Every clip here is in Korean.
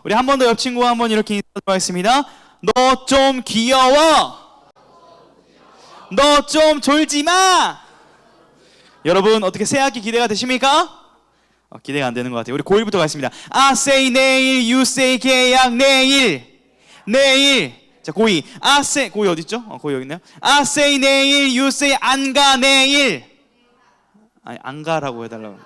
우리 한 번 더 옆 친구와 한번 이렇게 인사드리도록 하겠습니다. 너 좀 귀여워. 너 좀 졸지 마. 여러분 어떻게 새학기 기대가 되십니까? 기대가 안 되는 것 같아요. 우리 고1부터 가겠습니다. I say 내일, you say 계약 내일. 내일. 자, 고2. I say, 고2 어디 있죠? 고2 여기 있네요. I say 내일, you say 안 가 내일. 아니, 안 가라고 해달라고.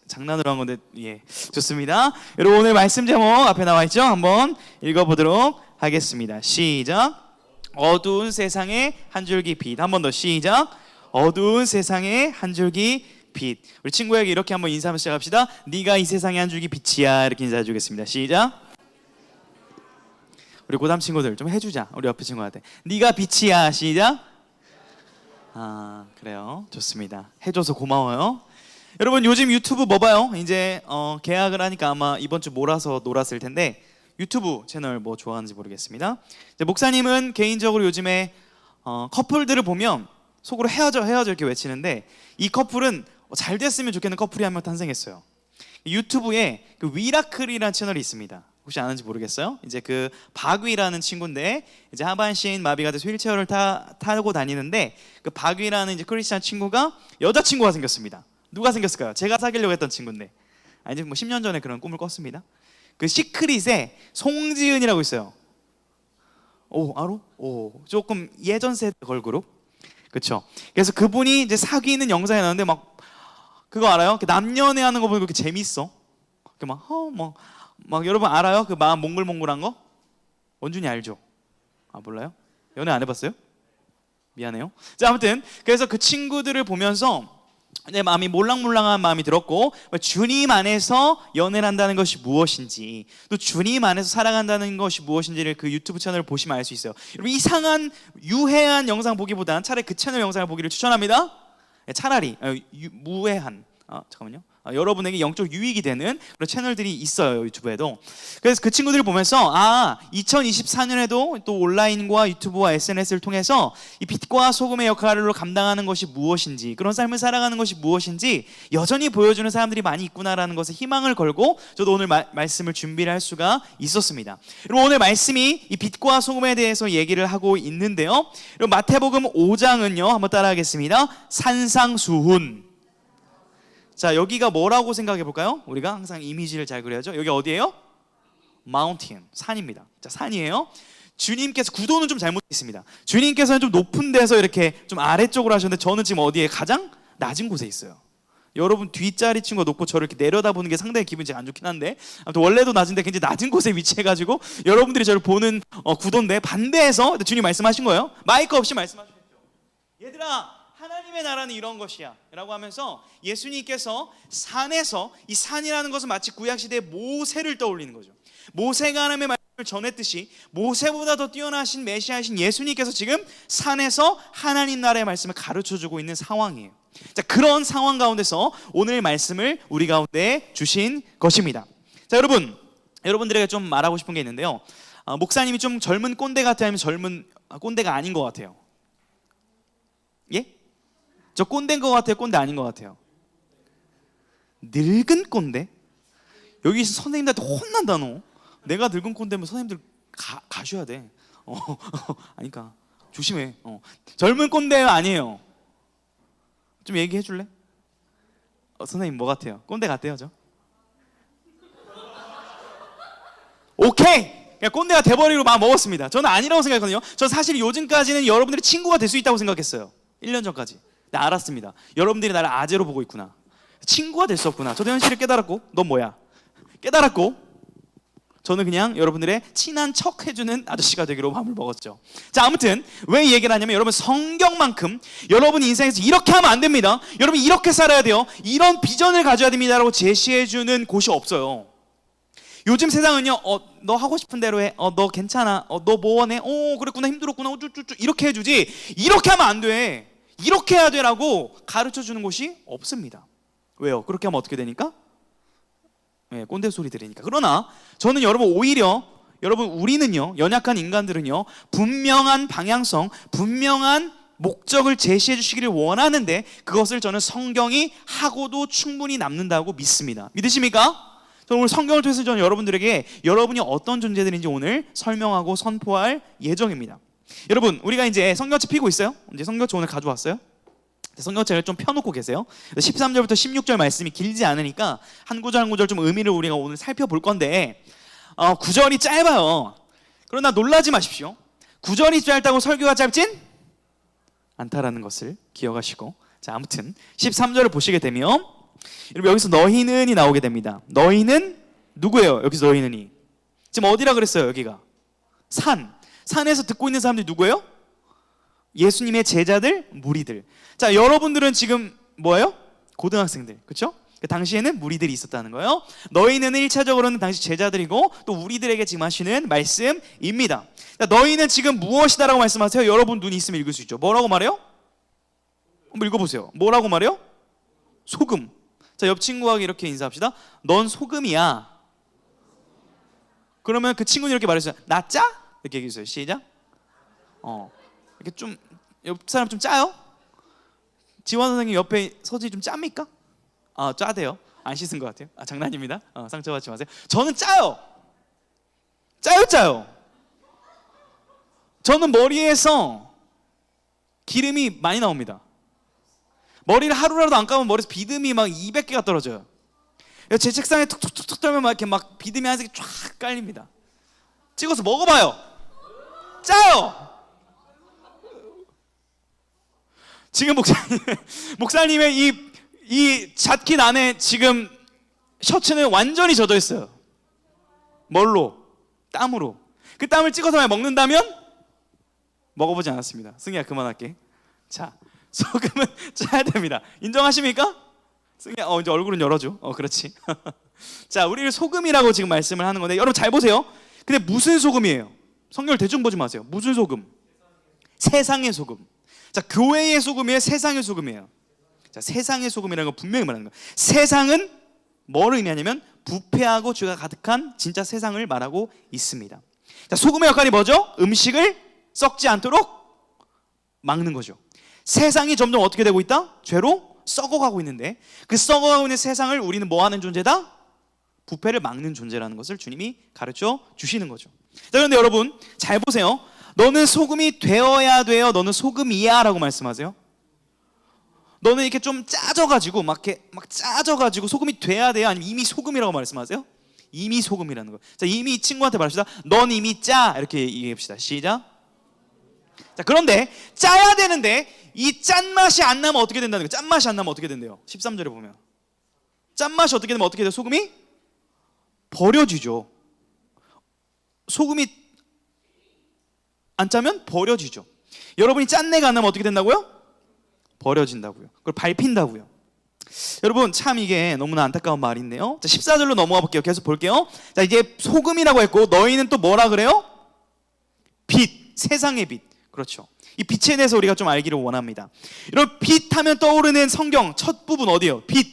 장난으로 한 건데, 예. 좋습니다. 여러분 오늘 말씀 제목 앞에 나와 있죠? 한번 읽어보도록 하겠습니다. 시작. 어두운 세상에 한 줄기 빛. 한 번 더 시작. 어두운 세상에 한 줄기 빛. 우리 친구에게 이렇게 한번 인사하면 시작합시다. 네가 이 세상에 한 줄기 빛이야. 이렇게 인사해 주겠습니다. 시작. 우리 고3 친구들 좀 해주자. 우리 옆에 친구한테 네가 빛이야. 시작. 그래요. 좋습니다. 해줘서 고마워요. 여러분 요즘 유튜브 뭐 봐요? 이제 개학을 하니까 아마 이번 주 몰아서 놀았을 텐데 유튜브 채널 뭐 좋아하는지 모르겠습니다. 목사님은 개인적으로 요즘에 커플들을 보면 속으로 헤어져 이렇게 외치는데 이 커플은 잘 됐으면 좋겠는 커플이 한 명 탄생했어요. 유튜브에 그 위라클이라는 채널이 있습니다. 혹시 아는지 모르겠어요? 이제 그 박위라는 친구인데 이제 하반신 마비가 돼서 휠체어를 타고 다니는데 그 박위라는 이제 크리스찬 친구가 여자친구가 생겼습니다. 누가 생겼을까요? 제가 사귀려고 했던 친구인데 이제 뭐 10년 전에 그런 꿈을 꿨습니다. 그 시크릿에 송지은이라고 있어요. 오, 알아? 오, 조금 예전 세대 걸그룹. 그렇죠. 그래서 그분이 이제 사귀는 영상이 나오는데 막 그거 알아요? 남녀연애 하는 거 보면 그렇게 재밌어. 막 여러분 알아요? 그 마음 몽글몽글한 거? 원준이 알죠? 몰라요? 연애 안 해봤어요? 미안해요. 자, 아무튼 그래서 그 친구들을 보면서 내 마음이 몰랑몰랑한 마음이 들었고 주님 안에서 연애를 한다는 것이 무엇인지 또 주님 안에서 살아간다는 것이 무엇인지를 그 유튜브 채널을 보시면 알 수 있어요. 여러분 이상한 유해한 영상 보기보다는 차라리 그 채널 영상을 보기를 추천합니다. 차라리 무해한 잠깐만요. 여러분에게 영적 유익이 되는 그런 채널들이 있어요. 유튜브에도. 그래서 그 친구들을 보면서 2024년에도 또 온라인과 유튜브와 SNS를 통해서 이 빛과 소금의 역할을 감당하는 것이 무엇인지 그런 삶을 살아가는 것이 무엇인지 여전히 보여주는 사람들이 많이 있구나라는 것에 희망을 걸고 저도 오늘 말씀을 준비를 할 수가 있었습니다. 여러분 오늘 말씀이 이 빛과 소금에 대해서 얘기를 하고 있는데요. 여러분 마태복음 5장은요. 한번 따라하겠습니다. 산상수훈. 자, 여기가 뭐라고 생각해 볼까요? 우리가 항상 이미지를 잘 그려야죠. 여기 어디예요? 마운틴, 산입니다. 자, 산이에요. 주님께서 구도는 좀 잘못됐습니다. 주님께서는 좀 높은 데서 이렇게 좀 아래쪽으로 하셨는데 저는 지금 어디에 가장 낮은 곳에 있어요. 여러분 뒷자리 친구가 높고 저를 이렇게 내려다보는 게 상당히 기분이 안 좋긴 한데 아무튼 원래도 낮은데 굉장히 낮은 곳에 위치해가지고 여러분들이 저를 보는 구도인데 반대해서 주님 말씀하신 거예요. 마이크 없이 말씀하셨죠. 얘들아 하나님의 나라는 이런 것이야 라고 하면서 예수님께서 산에서 이 산이라는 것은 마치 구약시대의 모세를 떠올리는 거죠. 모세가 하나님의 말씀을 전했듯이 모세보다 더 뛰어나신 메시아이신 예수님께서 지금 산에서 하나님 나라의 말씀을 가르쳐주고 있는 상황이에요. 자, 그런 상황 가운데서 오늘 말씀을 우리 가운데 주신 것입니다. 자, 여러분들에게 좀 말하고 싶은 게 있는데요. 목사님이 좀 젊은 꼰대 같아요? 아니면 젊은 꼰대가 아닌 것 같아요? 예? 저 꼰대인 것 같아요? 꼰대 아닌 것 같아요? 늙은 꼰대? 여기 선생님들한테 혼난다 너. 내가 늙은 꼰대면 선생님들 가셔야 돼. 아니까 조심해. 젊은 꼰대 아니에요. 좀 얘기해 줄래? 선생님 뭐 같아요? 꼰대 같아요 저? 오케이! 그냥 꼰대가 돼버리고 마음 먹었습니다. 저는 아니라고 생각했거든요. 저 사실 요즘까지는 여러분들이 친구가 될 수 있다고 생각했어요. 1년 전까지. 네, 알았습니다. 여러분들이 나를 아재로 보고 있구나. 친구가 될 수 없구나. 저도 현실을 깨달았고 넌 뭐야? 깨달았고 저는 그냥 여러분들의 친한 척 해주는 아저씨가 되기로 마음을 먹었죠. 자, 아무튼 왜 이 얘기를 하냐면 여러분 성경만큼 여러분 인생에서 이렇게 하면 안 됩니다. 여러분 이렇게 살아야 돼요. 이런 비전을 가져야 됩니다라고 제시해주는 곳이 없어요. 요즘 세상은요, 너 하고 싶은 대로 해. 너 괜찮아. 너 뭐 원해? 그랬구나. 힘들었구나. 쭈쭈쭈 이렇게 해주지. 이렇게 하면 안 돼. 이렇게 해야 돼라고 가르쳐주는 곳이 없습니다. 왜요? 그렇게 하면 어떻게 되니까? 네, 꼰대 소리 들으니까. 그러나 저는 우리는요, 연약한 인간들은요, 분명한 방향성, 분명한 목적을 제시해 주시기를 원하는데 그것을 저는 성경이 하고도 충분히 남는다고 믿습니다. 믿으십니까? 오늘 성경을 통해서 저는 여러분들에게 여러분이 어떤 존재들인지 오늘 설명하고 선포할 예정입니다. 여러분, 우리가 이제 성경책 피고 있어요? 이제 성경책 오늘 가져왔어요? 성경책을 좀 펴놓고 계세요. 13절부터 16절 말씀이 길지 않으니까 한 구절 한 구절 좀 의미를 우리가 오늘 살펴볼 건데, 구절이 짧아요. 그러나 놀라지 마십시오. 구절이 짧다고 설교가 짧진 않다라는 것을 기억하시고, 자, 아무튼 13절을 보시게 되면 여러분, 여기서 너희는이 나오게 됩니다. 너희는 누구예요? 여기서 너희는이 지금 어디라 그랬어요? 여기가 산에서 듣고 있는 사람들이 누구예요? 예수님의 제자들, 무리들. 자, 여러분들은 지금 뭐예요? 고등학생들, 그렇죠? 그 당시에는 무리들이 있었다는 거예요. 너희는 1차적으로는 당시 제자들이고 또 우리들에게 지금 하시는 말씀입니다. 자, 너희는 지금 무엇이다라고 말씀하세요? 여러분 눈이 있으면 읽을 수 있죠. 뭐라고 말해요? 한번 읽어보세요. 뭐라고 말해요? 소금. 자, 옆 친구하고 이렇게 인사합시다. 넌 소금이야. 그러면 그 친구는 이렇게 말해주세요. 나 짜? 이렇게 얘기해주세요. 시작. 이렇게 좀 옆 사람 좀 짜요? 지원 선생님 옆에 서지 좀 짭니까? 짜대요. 안 씻은 것 같아요. 장난입니다. 상처받지 마세요. 저는 짜요. 짜요. 저는 머리에서 기름이 많이 나옵니다. 머리를 하루라도 안 감으면 머리에서 비듬이 막 200개가 떨어져요. 제 책상에 툭툭툭툭 떨면 막 이렇게 막 비듬이 한 색이 쫙 깔립니다. 찍어서 먹어봐요. 짜요. 지금 목사님의 이 자켓 안에 지금 셔츠는 완전히 젖어 있어요. 뭘로? 땀으로. 그 땀을 찍어서 먹는다면? 먹어보지 않았습니다. 승희야, 그만할게. 자, 소금은 짜야 됩니다. 인정하십니까? 승희야, 이제 얼굴은 열어줘. 그렇지. 자, 우리를 소금이라고 지금 말씀을 하는 건데, 여러분 잘 보세요. 근데 무슨 소금이에요? 성경을 대충 보지 마세요. 무슨 소금? 세상의 소금. 자, 교회의 소금이에요? 세상의 소금이에요? 자, 세상의 소금이라는 건 분명히 말하는 거예요. 세상은 뭘 의미하냐면 부패하고 죄가 가득한 진짜 세상을 말하고 있습니다. 자, 소금의 역할이 뭐죠? 음식을 썩지 않도록 막는 거죠. 세상이 점점 어떻게 되고 있다? 죄로 썩어가고 있는데, 그 썩어가고 있는 세상을 우리는 뭐 하는 존재다? 부패를 막는 존재라는 것을 주님이 가르쳐 주시는 거죠. 자, 그런데 여러분 잘 보세요. 너는 소금이 되어야 돼요? 너는 소금이야? 라고 말씀하세요. 너는 이렇게 좀 짜져가지고 막 짜져가지고 소금이 돼야 돼요? 아니면 이미 소금이라고 말씀하세요? 이미 소금이라는 거. 자, 이미 이 친구한테 말합시다. 넌 이미 짜. 이렇게 얘기합시다. 시작. 자, 그런데 짜야 되는데 이 짠맛이 안 나면 어떻게 된다는 거예요? 짠맛이 안 나면 어떻게 된대요? 13절에 보면 짠맛이 어떻게 되면 어떻게 돼요? 소금이 버려지죠. 소금이 안 짜면 버려지죠. 여러분이 짠내가 안 나면 어떻게 된다고요? 버려진다고요. 그걸 밟힌다고요. 여러분 참 이게 너무나 안타까운 말인데요. 자, 14절로 넘어가 볼게요. 계속 볼게요. 자, 이제 소금이라고 했고 너희는 또 뭐라 그래요? 빛, 세상의 빛. 그렇죠. 이 빛에 대해서 우리가 좀 알기를 원합니다. 여러분 빛 하면 떠오르는 성경 첫 부분 어디예요? 빛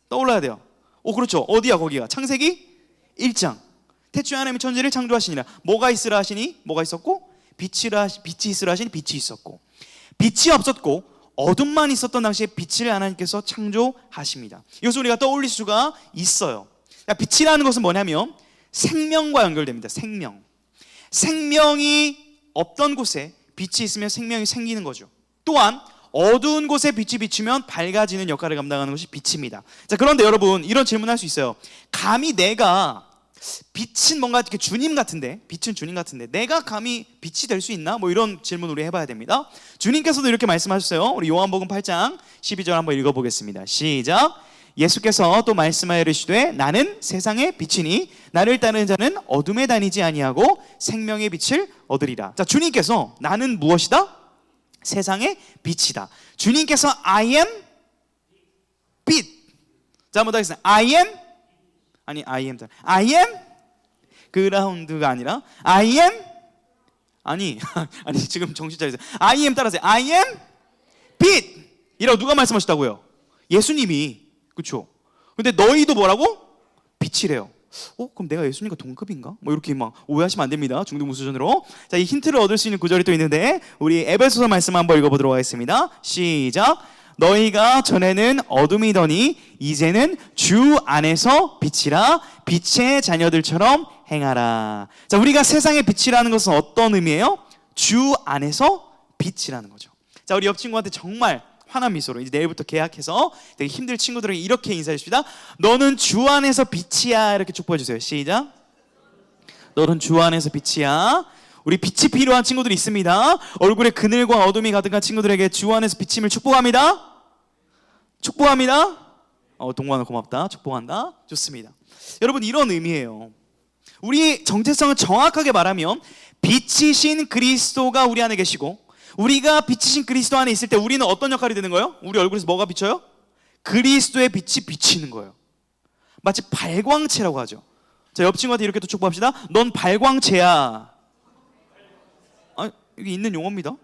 떠올라야 돼요. 그렇죠. 어디야 거기가? 창세기 1장. 태초에 하나님이 천지를 창조하시니라. 뭐가 있으라 하시니? 뭐가 있었고? 빛이 있으라 하시니 빛이 있었고. 빛이 없었고 어둠만 있었던 당시에 빛을 하나님께서 창조하십니다. 이것을 우리가 떠올릴 수가 있어요. 빛이라는 것은 뭐냐면 생명과 연결됩니다. 생명이 없던 곳에 빛이 있으면 생명이 생기는 거죠. 또한 어두운 곳에 빛이 비추면 밝아지는 역할을 감당하는 것이 빛입니다. 자, 그런데 여러분 이런 질문을 할 수 있어요. 감히 내가 빛은 뭔가 이렇게 주님 같은데, 빛은 주님 같은데 내가 감히 빛이 될 수 있나? 뭐 이런 질문 우리 해봐야 됩니다. 주님께서도 이렇게 말씀하셨어요. 우리 요한복음 8장 12절 한번 읽어보겠습니다. 시작. 예수께서 또 말씀하여 이르시되 나는 세상의 빛이니 나를 따르는 자는 어둠에 다니지 아니하고 생명의 빛을 얻으리라. 자, 주님께서 나는 무엇이다? 세상의 빛이다. 주님께서 I am 빛. 자, 한번 더 하겠습니다. I am 그라운드가 아니라 I am 아니 지금 정신 차리세요. I am 따라하세요. I am 빛 이라고 누가 말씀하셨다고요? 예수님이. 그렇죠. 근데 너희도 뭐라고? 빛이래요. 그럼 내가 예수님과 동급인가? 뭐 이렇게 막 오해하시면 안 됩니다. 중등부수준으로. 자, 이 힌트를 얻을 수 있는 구절이 또 있는데 우리 에베소서 말씀 한번 읽어보도록 하겠습니다. 시작. 너희가 전에는 어둠이더니 이제는 주 안에서 빛이라. 빛의 자녀들처럼 행하라. 자, 우리가 세상의 빛이라는 것은 어떤 의미예요? 주 안에서 빛이라는 거죠. 자, 우리 옆 친구한테 정말 환한 미소로, 이제 내일부터 계약해서 되게 힘들 친구들에게 이렇게 인사해 줍시다. 너는 주 안에서 빛이야. 이렇게 축복해 주세요. 시작. 너는 주 안에서 빛이야. 우리 빛이 필요한 친구들이 있습니다. 얼굴에 그늘과 어둠이 가득한 친구들에게 주 안에서 비침을 축복합니다. 축복합니다. 동관아 고맙다. 축복한다. 좋습니다. 여러분, 이런 의미예요. 우리 정체성을 정확하게 말하면 빛이신 그리스도가 우리 안에 계시고, 우리가 빛이신 그리스도 안에 있을 때 우리는 어떤 역할이 되는 거예요? 우리 얼굴에서 뭐가 비쳐요? 그리스도의 빛이 비치는 거예요. 마치 발광체라고 하죠. 자, 옆 친구한테 이렇게 또 축복합시다. 넌 발광체야. 여기 있는 용어입니다.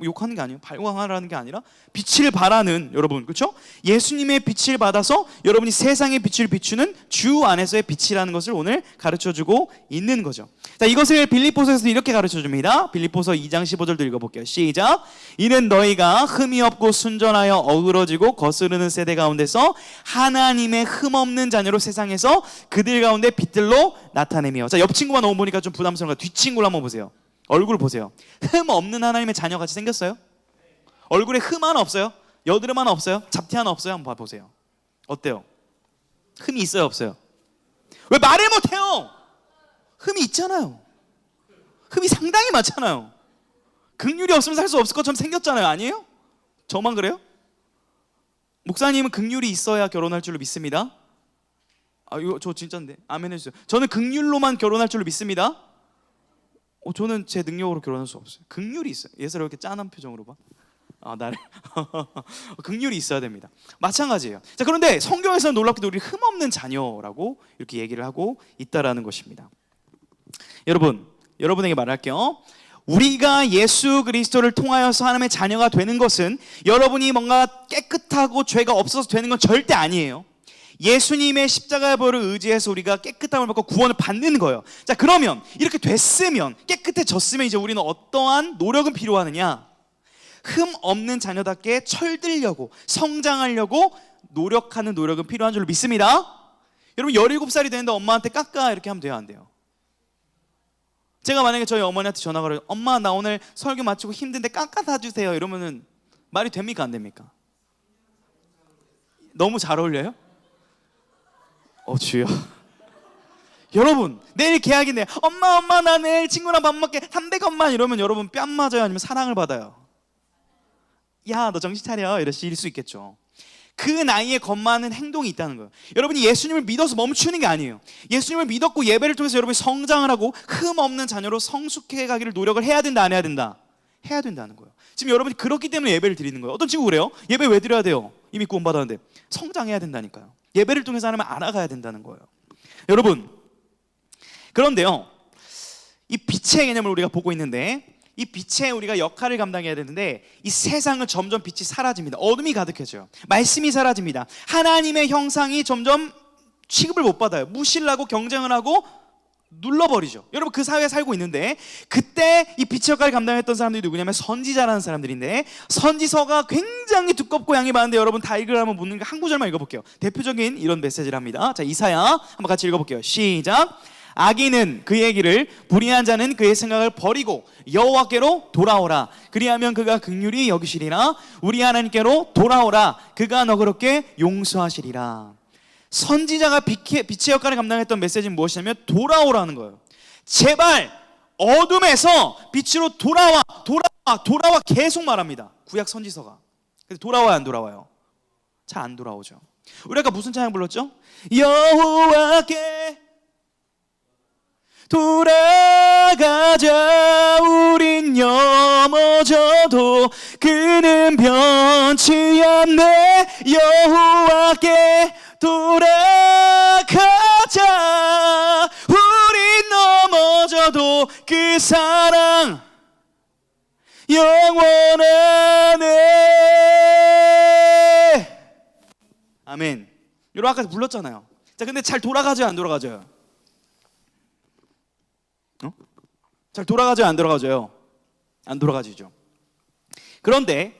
욕하는 게 아니에요. 발광하라는 게 아니라 빛을 발하는, 여러분, 그렇죠? 예수님의 빛을 받아서 여러분이 세상의 빛을 비추는 주 안에서의 빛이라는 것을 오늘 가르쳐주고 있는 거죠. 자, 이것을 빌립보서에서 이렇게 가르쳐줍니다. 빌립보서 2장 15절도 읽어볼게요. 시작. 이는 너희가 흠이 없고 순전하여 어그러지고 거스르는 세대 가운데서 하나님의 흠없는 자녀로 세상에서 그들 가운데 빛들로 나타내며. 자, 옆 친구만 너무 보니까 좀 부담스러운가? 뒷 친구를 한번 보세요. 얼굴 보세요. 흠 없는 하나님의 자녀같이 생겼어요? 얼굴에 흠 하나 없어요? 여드름 하나 없어요? 잡티 하나 없어요? 한번 봐보세요. 어때요? 흠이 있어요? 없어요? 왜 말을 못해요? 흠이 있잖아요. 흠이 상당히 많잖아요. 긍휼이 없으면 살 수 없을 것처럼 생겼잖아요. 아니에요? 저만 그래요? 목사님은 긍휼이 있어야 결혼할 줄로 믿습니다. 이거 저 진짜인데 아멘 해주세요. 저는 긍휼로만 결혼할 줄로 믿습니다. 저는 제 능력으로 결혼할 수 없어요. 긍휼이 있어요. 예서로 이렇게 짠한 표정으로 봐. 나를 긍휼이 있어야 됩니다. 마찬가지예요. 자, 그런데 성경에서는 놀랍게도 우리 흠없는 자녀라고 이렇게 얘기를 하고 있다라는 것입니다. 여러분, 여러분에게 말할게요. 우리가 예수 그리스도를 통하여서 하나님의 자녀가 되는 것은 여러분이 뭔가 깨끗하고 죄가 없어서 되는 건 절대 아니에요. 예수님의 십자가의 보혈을 의지해서 우리가 깨끗함을 받고 구원을 받는 거예요. 자, 그러면 이렇게 됐으면, 깨끗해졌으면 이제 우리는 어떠한 노력은 필요하느냐? 흠 없는 자녀답게 철들려고, 성장하려고 노력하는 노력은 필요한 줄로 믿습니다. 여러분, 17살이 되는데 엄마한테 깎아 이렇게 하면 돼요, 안 돼요? 제가 만약에 저희 어머니한테 전화가 와요. 엄마, 나 오늘 설교 마치고 힘든데 깎아 사주세요. 이러면은 말이 됩니까, 안 됩니까? 너무 잘 어울려요? 주여. 여러분, 내일 계약인데 엄마 나 내일 친구랑 밥 먹게 300원만 이러면 여러분 뺨 맞아요? 아니면 사랑을 받아요? 야, 너 정신 차려 이러실 수 있겠죠. 그 나이에 겁많은 행동이 있다는 거예요. 여러분이 예수님을 믿어서 멈추는 게 아니에요. 예수님을 믿었고 예배를 통해서 여러분이 성장을 하고 흠 없는 자녀로 성숙해 가기를 노력을 해야 된다, 안 해야 된다? 해야 된다는 거예요. 지금 여러분이 그렇기 때문에 예배를 드리는 거예요. 어떤 친구 그래요? 예배 왜 드려야 돼요? 이미 구원 받았는데. 성장해야 된다니까요. 예배를 통해서 하나님을 알아가야 된다는 거예요. 여러분, 그런데요, 이 빛의 개념을 우리가 보고 있는데, 이 빛에 우리가 역할을 감당해야 되는데, 이 세상은 점점 빛이 사라집니다. 어둠이 가득해져요. 말씀이 사라집니다. 하나님의 형상이 점점 취급을 못 받아요. 무시를 하고 경쟁을 하고 눌러버리죠. 여러분, 그 사회에 살고 있는데, 그때 이 빛의 역할을 감당했던 사람들이 누구냐면 선지자라는 사람들인데, 선지서가 굉장히 두껍고 양이 많은데 여러분 다 읽으라면 묻는 거 한 구절만 읽어볼게요. 대표적인 이런 메시지를 합니다. 자, 이사야 한번 같이 읽어볼게요. 시작. 악인은 그의 길을, 불의한 자는 그의 생각을 버리고 여호와께로 돌아오라. 그리하면 그가 긍휼히 여기시리라. 우리 하나님께로 돌아오라. 그가 너그럽게 용서하시리라. 선지자가 빛의 역할을 감당했던 메시지는 무엇이냐면 돌아오라는 거예요. 제발 어둠에서 빛으로 돌아와 계속 말합니다. 구약 선지서가. 근데 돌아와요, 안 돌아와요? 잘 안 돌아오죠. 우리 아까 무슨 찬양 불렀죠? 여호와께 돌아가자. 우린 넘어져도 그는 변치 않네. 여호와께 돌아가자. 우린 넘어져도 그 사랑 영원하네. 아멘. 여러분 아까 불렀잖아요. 자, 근데 잘 돌아가져요, 안 돌아가져요? 잘 돌아가져요, 안 돌아가져요? 안 돌아가지죠. 그런데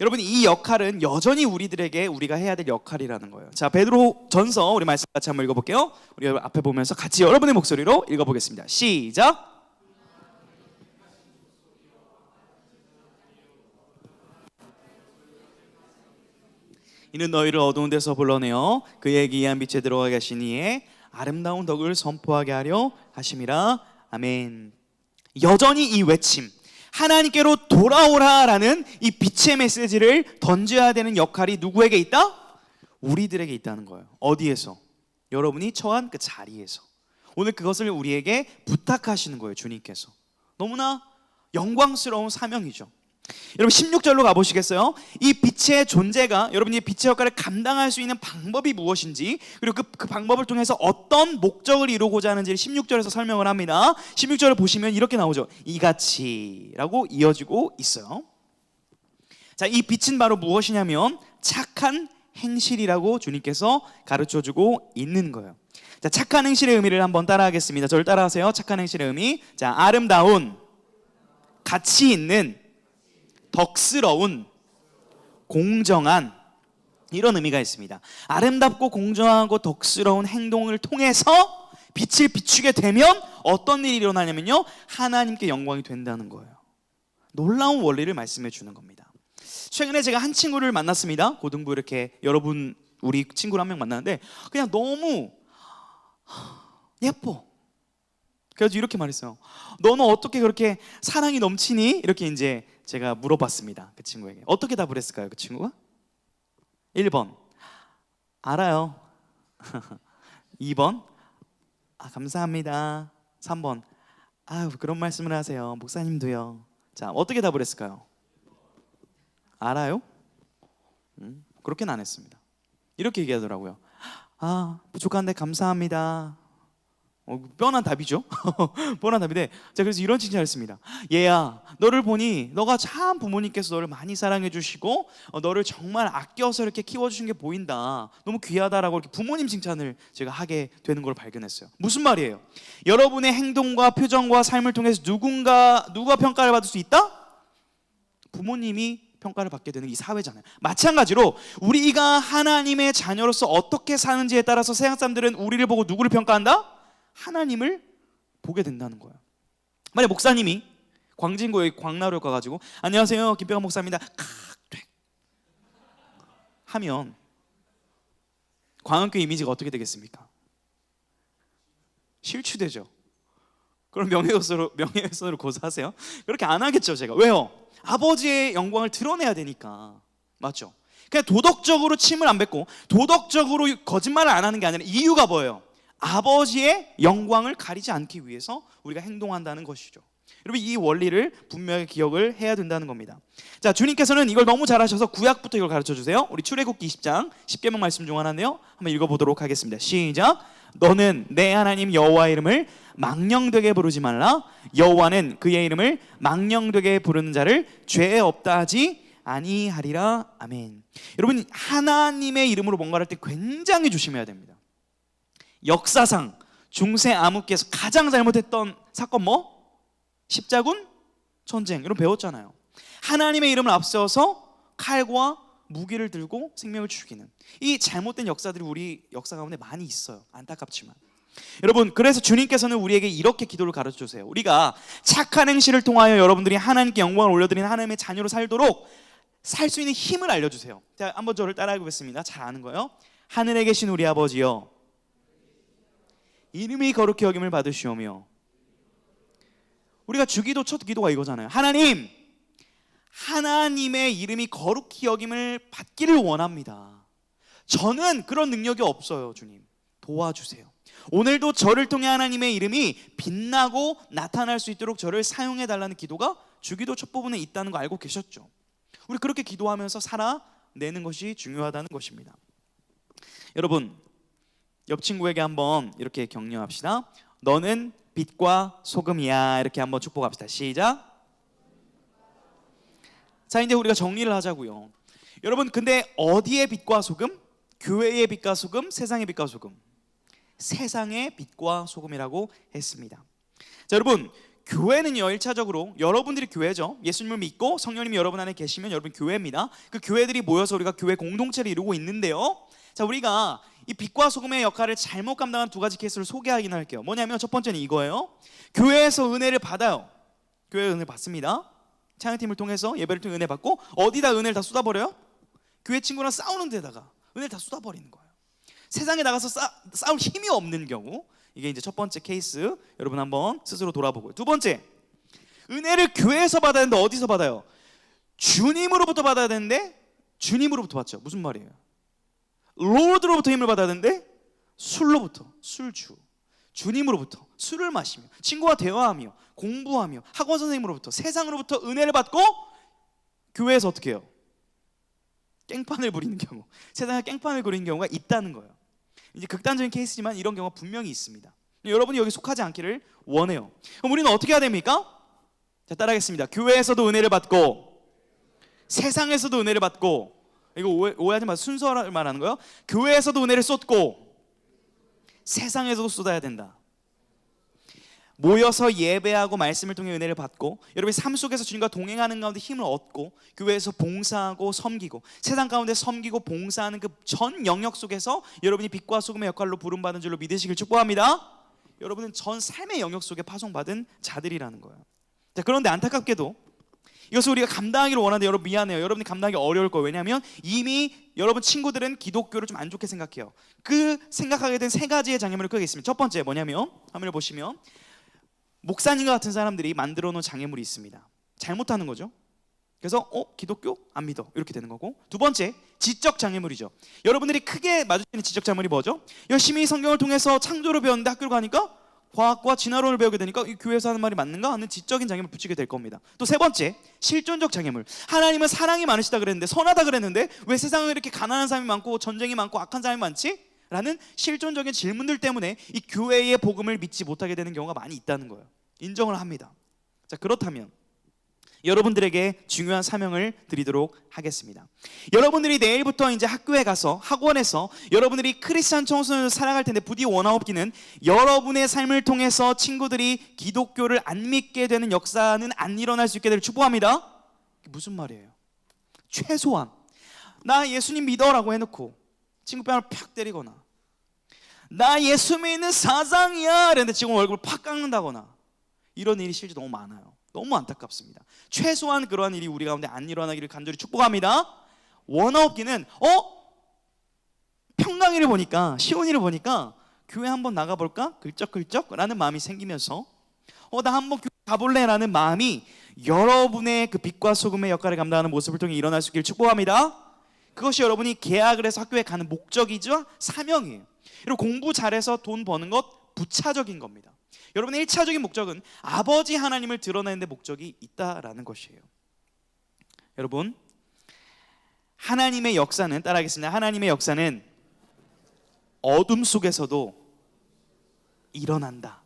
여러분 이 역할은 여전히 우리들에게 우리가 해야 될 역할이라는 거예요. 자, 베드로 전서 우리 말씀 같이 한번 읽어볼게요. 우리 앞에 보면서 같이 여러분의 목소리로 읽어보겠습니다. 시작. 이는 너희를 어두운 데서 불러내어 그의 기이한 빛에 들어가게 하신 이의 아름다운 덕을 선포하게 하려 하심이라. 아멘. 여전히 이 외침, 하나님께로 돌아오라라는 이 빛의 메시지를 던져야 되는 역할이 누구에게 있다? 우리들에게 있다는 거예요. 어디에서? 여러분이 처한 그 자리에서. 오늘 그것을 우리에게 부탁하시는 거예요, 주님께서. 너무나 영광스러운 사명이죠. 여러분 16절로 가보시겠어요? 이 빛의 존재가, 여러분이 빛의 역할을 감당할 수 있는 방법이 무엇인지, 그리고 그 방법을 통해서 어떤 목적을 이루고자 하는지를 16절에서 설명을 합니다. 16절을 보시면 이렇게 나오죠. 이같이 라고 이어지고 있어요. 자, 이 빛은 바로 무엇이냐면 착한 행실이라고 주님께서 가르쳐주고 있는 거예요. 자, 착한 행실의 의미를 한번 따라하겠습니다. 저를 따라하세요. 착한 행실의 의미. 자, 아름다운, 가치 있는, 덕스러운, 공정한, 이런 의미가 있습니다. 아름답고 공정하고 덕스러운 행동을 통해서 빛을 비추게 되면 어떤 일이 일어나냐면요, 하나님께 영광이 된다는 거예요. 놀라운 원리를 말씀해 주는 겁니다. 최근에 제가 한 친구를 만났습니다. 고등부 이렇게 여러분 우리 친구를 한 명 만났는데 그냥 너무 예뻐. 그래서 이렇게 말했어요. 너는 어떻게 그렇게 사랑이 넘치니? 이렇게 이제 제가 물어봤습니다. 그 친구에게. 어떻게 답을 했을까요, 그 친구가? 1번 알아요. 2번 감사합니다. 3번 아유 그런 말씀을 하세요. 목사님도요. 자, 어떻게 답을 했을까요? 알아요? 그렇게는 안 했습니다. 이렇게 얘기하더라고요. 부족한데 감사합니다. 뻔한 답이죠. 뻔한 답인데, 자, 그래서 이런 칭찬을 했습니다. 얘야, 너를 보니 너가 참 부모님께서 너를 많이 사랑해 주시고 너를 정말 아껴서 이렇게 키워주신 게 보인다. 너무 귀하다라고 이렇게 부모님 칭찬을 제가 하게 되는 걸 발견했어요. 무슨 말이에요? 여러분의 행동과 표정과 삶을 통해서 누가 평가를 받을 수 있다? 부모님이 평가를 받게 되는 이 사회잖아요. 마찬가지로 우리가 하나님의 자녀로서 어떻게 사는지에 따라서 세상 사람들은 우리를 보고 누구를 평가한다? 하나님을 보게 된다는 거예요. 만약 목사님이 광진구에 광나루에 가가지고 안녕하세요 김병환 목사입니다 하면 광안교회 이미지가 어떻게 되겠습니까? 실추되죠. 그럼 명예훼손으로 고소하세요? 그렇게 안 하겠죠. 제가 왜요? 아버지의 영광을 드러내야 되니까. 맞죠? 그냥 도덕적으로 침을 안 뱉고 도덕적으로 거짓말을 안 하는 게 아니라 이유가 뭐예요? 아버지의 영광을 가리지 않기 위해서 우리가 행동한다는 것이죠. 여러분 이 원리를 분명히 기억을 해야 된다는 겁니다. 자, 주님께서는 이걸 너무 잘하셔서 구약부터 이걸 가르쳐 주세요. 우리 출애굽기 20장 10계명 말씀 중 하나인데요. 한번 읽어보도록 하겠습니다. 시작. 너는 내 하나님 여호와의 이름을 망령되게 부르지 말라. 여호와는 그의 이름을 망령되게 부르는 자를 죄 없다 하지 아니하리라. 아멘. 여러분 하나님의 이름으로 뭔가를 할 때 굉장히 조심해야 됩니다. 역사상 중세 암흑기에서 가장 잘못했던 사건 뭐? 십자군 전쟁. 이런 배웠잖아요. 하나님의 이름을 앞세워서 칼과 무기를 들고 생명을 죽이는 이 잘못된 역사들이 우리 역사 가운데 많이 있어요. 안타깝지만 여러분, 그래서 주님께서는 우리에게 이렇게 기도를 가르쳐 주세요. 우리가 착한 행실을 통하여 여러분들이 하나님께 영광을 올려드리는 하나님의 자녀로 살도록 살 수 있는 힘을 알려주세요. 자, 한번 저를 따라해 보겠습니다. 잘 아는 거예요. 하늘에 계신 우리 아버지여, 이름이 거룩히 여김을 받으시오며. 우리가 주기도 첫 기도가 이거잖아요. 하나님, 하나님의 이름이 거룩히 여김을 받기를 원합니다. 저는 그런 능력이 없어요. 주님 도와주세요. 오늘도 저를 통해 하나님의 이름이 빛나고 나타날 수 있도록 저를 사용해 달라는 기도가 주기도 첫 부분에 있다는 거 알고 계셨죠? 우리 그렇게 기도하면서 살아내는 것이 중요하다는 것입니다. 여러분, 옆 친구에게 한번 이렇게 격려합시다. 너는 빛과 소금이야. 이렇게 한번 축복합시다. 시작. 자, 이제 우리가 정리를 하자고요. 여러분, 근데 어디의 빛과 소금? 교회의 빛과 소금, 세상의 빛과 소금. 세상의 빛과 소금이라고 했습니다. 자, 여러분, 교회는요, 1차적으로 여러분들이 교회죠. 예수님을 믿고 성령님이 여러분 안에 계시면 여러분 교회입니다. 그 교회들이 모여서 우리가 교회 공동체를 이루고 있는데요. 자, 우리가 이 빛과 소금의 역할을 잘못 감당한 두 가지 케이스를 소개하긴 할게요. 뭐냐면 첫 번째는 이거예요. 교회에서 은혜를 받아요. 교회 은혜를 받습니다. 찬양팀을 통해서 예배를 통해 은혜 받고 어디다 은혜를 다 쏟아버려요? 교회 친구랑 싸우는 데다가 은혜를 다 쏟아버리는 거예요. 세상에 나가서 싸울 힘이 없는 경우, 이게 이제 첫 번째 케이스. 여러분 한번 스스로 돌아보고요. 두 번째, 은혜를 교회에서 받아야 되는데 어디서 받아요? 주님으로부터 받아야 되는데 주님으로부터 받죠. 무슨 말이에요? 로드로부터 힘을 받아야 되는데 술로부터, 술주, 주님으로부터 술을 마시며 친구와 대화하며 공부하며 학원 선생님으로부터 세상으로부터 은혜를 받고 교회에서 어떻게 해요? 깽판을 부리는 경우, 세상에 깽판을 부리는 경우가 있다는 거예요. 이제 극단적인 케이스지만 이런 경우가 분명히 있습니다. 여러분이 여기 속하지 않기를 원해요. 그럼 우리는 어떻게 해야 됩니까? 자, 따라하겠습니다. 교회에서도 은혜를 받고 세상에서도 은혜를 받고, 이거 오해하지 마세요. 순서를 말하는 거예요. 교회에서도 은혜를 쏟고 세상에서도 쏟아야 된다. 모여서 예배하고 말씀을 통해 은혜를 받고 여러분이 삶 속에서 주님과 동행하는 가운데 힘을 얻고 교회에서 봉사하고 섬기고 세상 가운데 섬기고 봉사하는 그 전 영역 속에서 여러분이 빛과 소금의 역할로 부름받은 줄로 믿으시길 축복합니다. 여러분은 전 삶의 영역 속에 파송받은 자들이라는 거예요. 자, 그런데 안타깝게도 이것을 우리가 감당하기를 원하는데 여러분 미안해요. 여러분이 감당하기 어려울 거예요. 왜냐하면 이미 여러분 친구들은 기독교를 좀 안 좋게 생각해요. 그 생각하게 된 세 가지의 장애물을 크게 있습니다. 첫 번째 뭐냐면 화면을 보시면 목사님과 같은 사람들이 만들어 놓은 장애물이 있습니다. 잘못하는 거죠. 그래서 기독교? 안 믿어. 이렇게 되는 거고. 두 번째, 지적 장애물이죠. 여러분들이 크게 마주치는 지적 장애물이 뭐죠? 열심히 성경을 통해서 창조를 배웠는데 학교를 가니까 과학과 진화론을 배우게 되니까 이 교회에서 하는 말이 맞는가 하는 지적인 장애물 붙이게 될 겁니다. 또 세 번째, 실존적 장애물. 하나님은 사랑이 많으시다 그랬는데, 선하다 그랬는데 왜 세상에 이렇게 가난한 사람이 많고 전쟁이 많고 악한 사람이 많지? 라는 실존적인 질문들 때문에 이 교회의 복음을 믿지 못하게 되는 경우가 많이 있다는 거예요. 인정을 합니다. 자, 그렇다면 여러분들에게 중요한 사명을 드리도록 하겠습니다. 여러분들이 내일부터 이제 학교에 가서 학원에서 여러분들이 크리스찬 청소년을 살아갈 텐데 부디 원하옵기는 여러분의 삶을 통해서 친구들이 기독교를 안 믿게 되는 역사는 안 일어날 수 있게 되길 축복합니다. 무슨 말이에요? 최소한 나 예수님 믿어라고 해놓고 친구 뺨을 팍 때리거나 나 예수 믿는 사장이야 이랬는데 지금 얼굴을 팍 깎는다거나 이런 일이 실제 너무 많아요. 너무 안타깝습니다. 최소한 그러한 일이 우리 가운데 안 일어나기를 간절히 축복합니다. 원하옵기는 평강이를 보니까 시온이를 보니까 교회 한번 나가볼까? 글쩍글쩍 라는 마음이 생기면서 나 한번 교회 가볼래 라는 마음이 여러분의 그 빛과 소금의 역할을 감당하는 모습을 통해 일어날 수 있기를 축복합니다. 그것이 여러분이 계약을 해서 학교에 가는 목적이죠, 사명이에요. 그리고 공부 잘해서 돈 버는 것 부차적인 겁니다. 여러분의 1차적인 목적은 아버지 하나님을 드러내는 데 목적이 있다라는 것이에요. 여러분, 하나님의 역사는, 따라하겠습니다. 하나님의 역사는 어둠 속에서도 일어난다.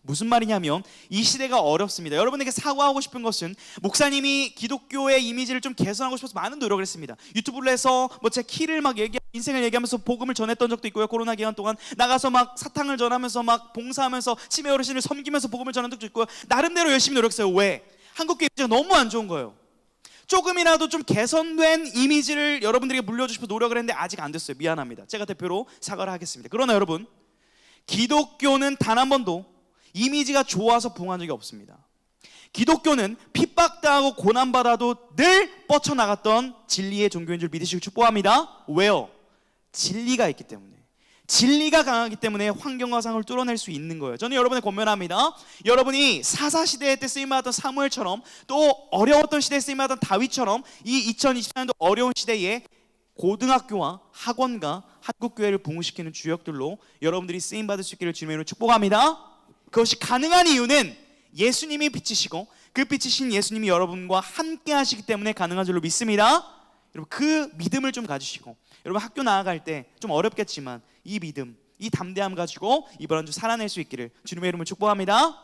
무슨 말이냐면 이 시대가 어렵습니다. 여러분에게 사과하고 싶은 것은 목사님이 기독교의 이미지를 좀 개선하고 싶어서 많은 노력을 했습니다. 유튜브를 해서 제 키를 막 인생을 얘기하면서 복음을 전했던 적도 있고요. 코로나 기간 동안 나가서 막 사탕을 전하면서 막 봉사하면서 치매 어르신을 섬기면서 복음을 전한 적도 있고요. 나름대로 열심히 노력했어요. 왜? 한국교 이미지가 너무 안 좋은 거예요. 조금이라도 좀 개선된 이미지를 여러분들에게 물려주고 싶어 노력을 했는데 아직 안 됐어요. 미안합니다. 제가 대표로 사과를 하겠습니다. 그러나 여러분, 기독교는 단 한 번도 이미지가 좋아서 부흥한 적이 없습니다. 기독교는 핍박당하고 고난받아도 늘 뻗쳐나갔던 진리의 종교인 줄 믿으시길 축복합니다. 왜요? 진리가 있기 때문에, 진리가 강하기 때문에 환경과 상을 뚫어낼 수 있는 거예요. 저는 여러분을 권면합니다. 여러분이 사사시대 때 쓰임받았던 사무엘처럼 또 어려웠던 시대에 쓰임받았던 다윗처럼 이 2024년도 어려운 시대에 고등학교와 학원과 한국교회를 부흥시키는 주역들로 여러분들이 쓰임받을 수 있기를 주님으로 축복합니다. 그것이 가능한 이유는 예수님이 빛이시고 그 빛이신 예수님이 여러분과 함께 하시기 때문에 가능한 줄로 믿습니다. 여러분, 그 믿음을 좀 가지시고 여러분 학교 나아갈 때 좀 어렵겠지만 이 믿음, 이 담대함 가지고 이번 한 주 살아낼 수 있기를 주님의 이름으로 축복합니다.